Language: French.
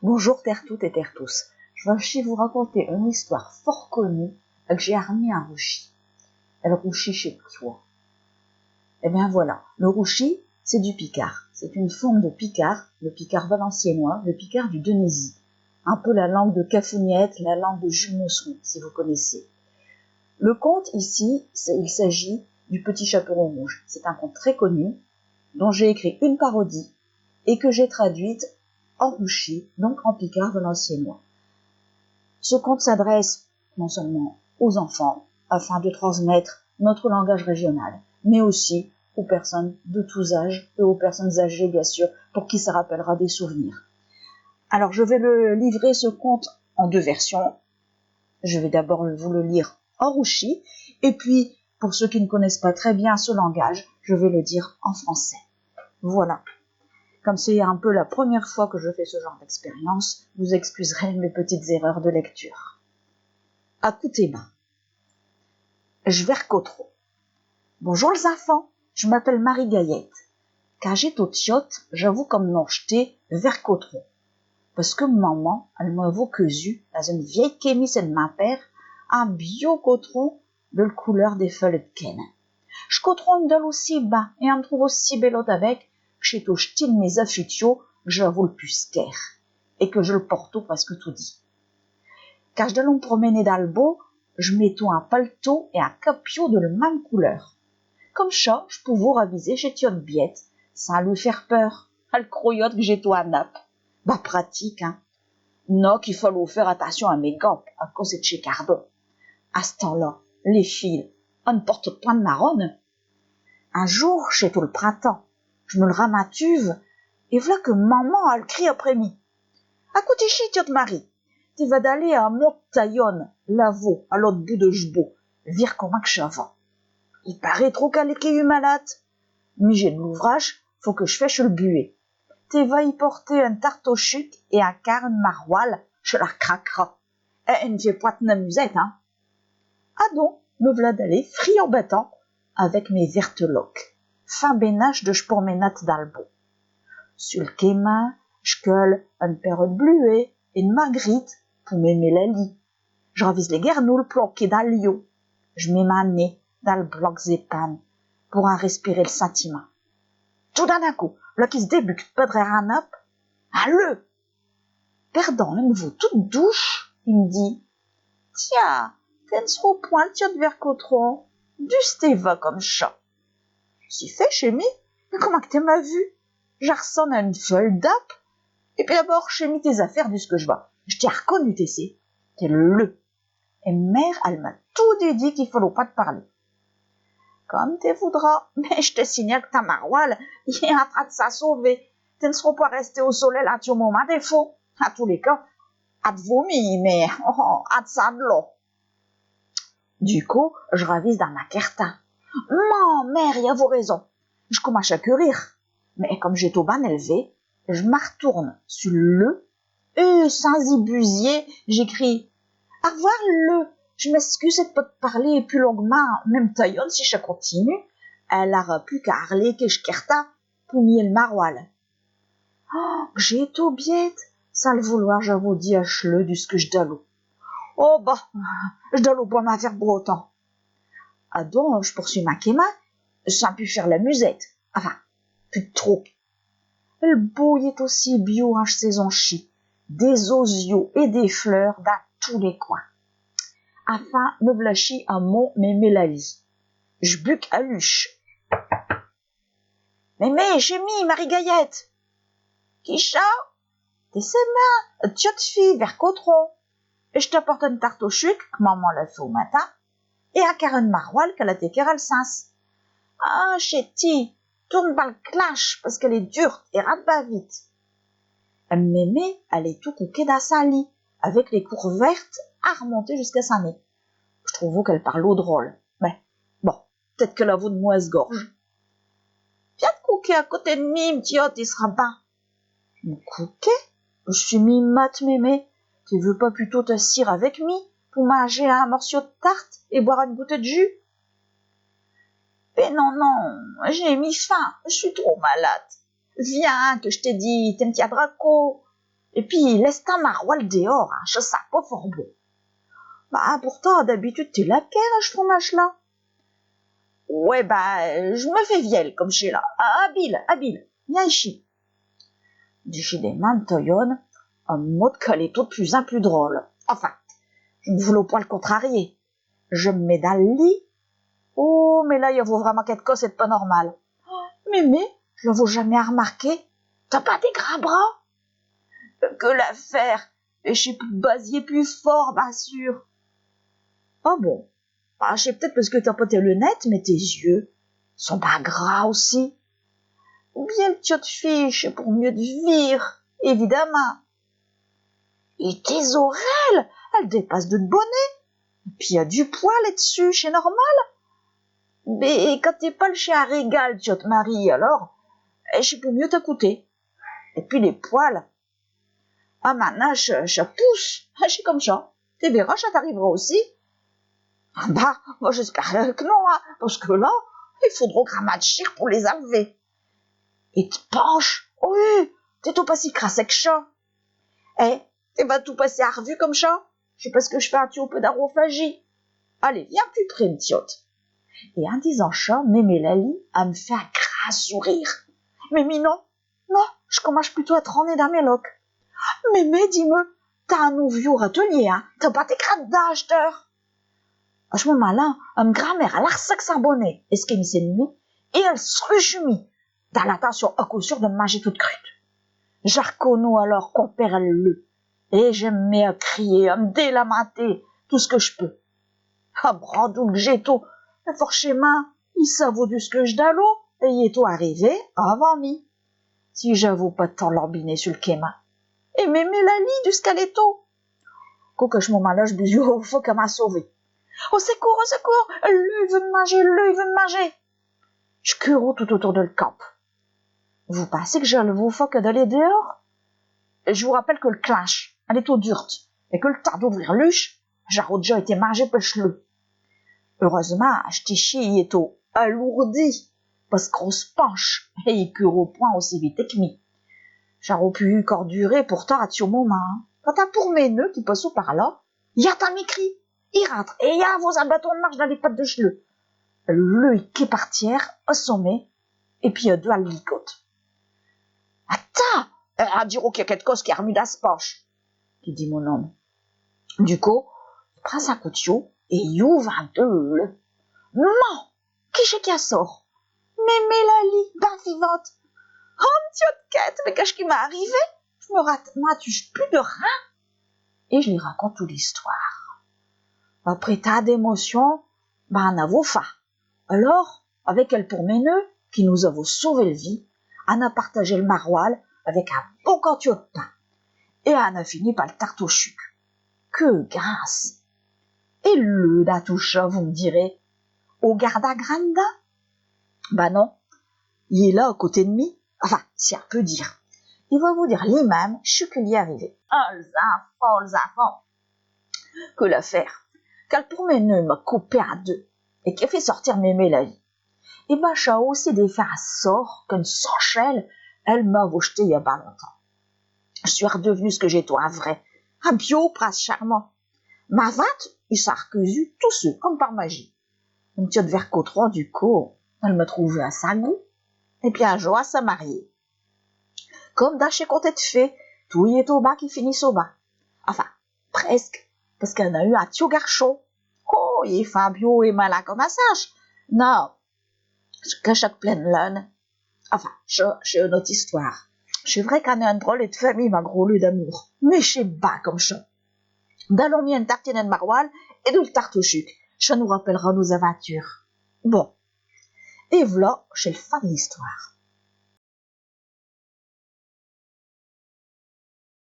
Bonjour terre toutes et terre tous. Je vais ici vous raconter une histoire fort connue que j'ai armée à Rouchy. Le Rouchy chez toi. Eh bien voilà, le Rouchy, c'est du picard. C'est une forme de picard, le picard valenciennois, le picard du Denésy. Un peu la langue de Cafouniette, la langue de Jules Mosson, si vous connaissez. Le conte ici, il s'agit du Petit Chaperon Rouge. C'est un conte très connu, dont j'ai écrit une parodie et que j'ai traduite en Rouchy, donc en picard valenciennois. Ce conte s'adresse non seulement aux enfants, afin de transmettre notre langage régional, mais aussi aux personnes de tous âges et aux personnes âgées, bien sûr, pour qui ça rappellera des souvenirs. Alors, je vais le livrer ce conte en deux versions. Je vais d'abord vous le lire en Rouchy, et puis, pour ceux qui ne connaissent pas très bien ce langage, je vais le dire en français. Voilà. Comme c'est un peu la première fois que je fais ce genre d'expérience, vous excuserez mes petites erreurs de lecture. Écoutez-moi. Je vais recotro. Bonjour les enfants, je m'appelle Marie Gaillette. Quand j'étais au tiote, j'avoue comme non jeté vers cotron. Parce que maman, elle m'a vu dans une vieille kémisse de ma père, un bio cotron de la couleur des feuilles de ken. Je cotron de aussi bas et en trouve aussi bellot avec, que j'ai au style mes affutio, que j'avoue le pusquaire, et que je le porte presque tout dit. Quand je dois me promener dans le beau, je mets tout un paletot et un capio de la même couleur. Comme ça, je peux vous raviser chez Tiote Biette, sans lui faire peur. Elle croyote que j'ai tout à nappe. Bah, pratique, hein. Non, qu'il faut faire attention à mes gants, à cause de chez Cardon. À ce temps-là, les filles, on ne porte point de marronne. Un jour, chez tout le printemps, je me le ramatuve, et voilà que maman, elle crie après-mi. À côté chez Tiote Marie, tu vas d'aller à Montaillonne, Lavaux, à l'autre bout de Jbo, vire comme un chavant. Il paraît trop qu'elle est eu malade. Mais j'ai de l'ouvrage, faut que je fêche le buet. Tu vas y porter un tarte au chuc et un carne maroilles, je la craquera. Et une vieille poite d'amusette, hein. Ah donc, me v'là d'aller, fri en battant, avec mes vertes loques. Fin bénage de j'pourménate dans le beau. Sur le quémain, j'colle une paire de bluets et une marguerite pour m'aimer la lit. Je ravise les guernoules planquées dans le liot. Je mets ma nez dans le bloc zépan pour en respirer le sentiment. Tout d'un coup, là qui se débute pas de un up, alleux! Perdant un nouveau toute douche, il me dit, tiens, t'es au point le tien de verre cotron, du stéva comme chat. Si fait, chémi, mais comment que t'es m'a vu? J'arsonne à une feuille d'app, et puis d'abord, chémi, tes affaires du ce que je vois. Je t'ai reconnu, t'es le. Et mère, elle m'a tout dit qu'il fallait pas te parler. Comme tu voudras, mais je te signale que ta maroile, il est en train de s'assauver. Tu ne seras pas resté au soleil là tout moment défaut. À tous les cas, à te vomir, mais à te ça de l'eau. Du coup, je ravise dans ma kertin. Non, mère, il y a vos raisons. Je commence à courir. Mais comme j'ai tout bien élevé, je me retourne sur le, et sans y busier, j'écris, au revoir le. Je m'excuse de pas te parler plus longuement, même taillonne si je continue. Elle aura plus qu'à harler que je kerta pour mieux le maroilles. Oh, j'ai tout biette, sans le vouloir, je vous dis à chle du ce que je dallo. Oh, bah, je dallo pas ma faire breton. Ah donc, je poursuis ma quéma, sans plus faire la musette. Enfin, plus trop. Le beau y est aussi bio en saison chi, des osios et des fleurs dans tous les coins. Enfin, me vlachi à mon mémélali. Je buc à luche. Mémé, j'ai mis Marie Gaillette. Qui ça? T'es ses mains, tiote fille vers cotron. Et je t'apporte une tarte au chuc, que maman l'a fait au matin, et un carré de maroilles qu'elle a téqué à le sens. Ah, chéti, tourne pas le clash, parce qu'elle est dure et rate pas vite. Mémé, elle est tout couquée dans sa lit, avec les cours vertes à remonter jusqu'à sa nez. Je trouve qu'elle parle au drôle. Mais, bon, peut-être que la voix de moi se gorge. Viens te couquer à côté de mi, m'tiote, il sera bien. Me couquer? Je suis mi mat, mémé. Tu veux pas plutôt te cire avec mi, pour manger un morceau de tarte et boire une bouteille de jus? Mais non, non, j'ai mis faim, je suis trop malade. Viens, que je t'ai dit, t'aimes tia Draco. Et puis, laisse ta maroilles dehors, hein, je sais pas fort bon. Bah, pourtant, d'habitude, t'es laquelle, ce fromage-là? Ouais, bah, je me fais vielle, comme chez là. Ah, habile, viens ici. D'ici des mains de Toyon, un mot qu'elle est tout de plus en plus drôle. Enfin, je ne voulais pas le contrarier. Je me mets dans le lit. Oh, mais là, il vaut vraiment quelque chose, c'est pas normal. Mais, je ne l'ai jamais remarqué. T'as pas des grands bras? Que l'affaire. Et je suis basier plus fort, bien sûr. Ah bon? Bah, je sais peut-être parce que t'as pas tes lunettes, mais tes yeux sont pas gras aussi. Bien petite fiche pour mieux te vire, évidemment. Et tes oreilles, elles dépassent de bonnet. Et puis il y a du poil là-dessus, c'est normal. Mais quand t'es pas le chien à régal, tu te maries, alors, je sais pour mieux t'écouter. Et puis les poils, ah maintenant, je pousse, je suis comme ça. Tu verras, ça t'arrivera aussi. Ah bah, moi j'espère que non, hein, parce que là, il faudra grammatir pour les enlever. Et te penches, oui, t'es tout pas si crassé que ça. Eh, t'es pas tout passé à revue comme ça? Je sais pas ce que je fais un petit peu d'arophagie. Allez, viens plus près, m'tiote. Et en disant ça, Mémé Lali a me fait un gras sourire. Mémé, non, je commence plutôt à trôner dans mes loques. Mémé, dis-moi, t'as un nouveau atelier, hein, t'as pas tes crades d'acheteur. À ce moment-là, une grand-mère a l'arsac sans bonnet, et ce qu'elle s'est nuit, et elle se rechumit, dans l'intention à coup sûr de me manger toute crue. Je reconnais alors qu'on perd le, et je me mets à crier, à me délamenter, tout ce que je peux. Ah, brandou que j'ai tout, mais forcément, il s'avoue du ce que je d'allô, et il est tout arrivé avant mi. Si j'avoue pas de temps l'orbiné sur le quéma. Et mémé la lit du scaletto. Quoi que je m'en malage, bisou, au faut qu'elle m'a sauvé. Au secours, lui veut me manger. Je cours tout autour de le camp. Vous pensez que je le vous faut que d'aller dehors? Je vous rappelle que le clinche, elle est au durte, et que le temps d'ouvrir l'huche, j'ai déjà été mangé par le chleu. Heureusement, Ch'tichi est au alourdi, parce qu'on se penche, et il cure au point aussi vite que mi. J'aurais pu encore durer pourtant à tout moment. Hein. Quand t'as pour mes nœuds qui passent par là, y a ta m'écrit. Il rentre, et y a vos un bâton de marche dans les pattes de chleu. L'œil qui est par terre, assommé, et puis deux à licote. Attends, à dire qu'il y a quelque chose qui a remis dans ce poche, qui dit mon homme. Du coup, il prend sa couture, et il ouvre un deux. Maman, qui c'est qui a sort? Mémé Lali, ben vivante. Oh, petite quête, mais qu'est-ce qui m'est arrivé? Je me touche plus de rien. Et je lui raconte toute l'histoire. Après tas d'émotions, ben, on a faim. Alors, avec elle pour mes nœuds, qui nous avons sauvé le vie, on a partagé le maroilles avec un bon cantu de pain. Et on a fini par le tarte au chuc. Que grâce! Et le datoucha, vous me direz, au garda granda? Ben non, il est là à côté de moi. Enfin, si on peut dire. Il va vous dire lui-même ce qu'il y est arrivé. Oh, les enfants, que l'affaire. Car pour mes nœuds m'a coupé à deux, et qui a fait sortir mémé la vie. Et ben, j'ai aussi défait un sort qu'une sanchelle, elle m'a jeté il y a pas longtemps. Je suis redevenu ce que j'étais un vrai, un bio prince charmant. Ma vate, il s'est recueilli tous ceux, comme par magie. Une petite verre côte du coup, elle m'a trouvé à sa goût, et puis un jour à se marier. Comme d'un chez côté de fée, tout y est au bas qui finit au bas. Enfin, presque, parce qu'elle a eu un petit garçon. Oh, il est Fabio et malin comme un singe. Non, que chaque pleine lune. Enfin, j'ai une autre histoire. C'est vrai qu'on a une drôle de famille, ma gros lu d'amour. Mais c'est bas comme ça. D'allons mis une tartine de maroilles et de le tarte au chuc. Ça nous rappellera nos aventures. Bon. Et voilà, c'est le fin de l'histoire.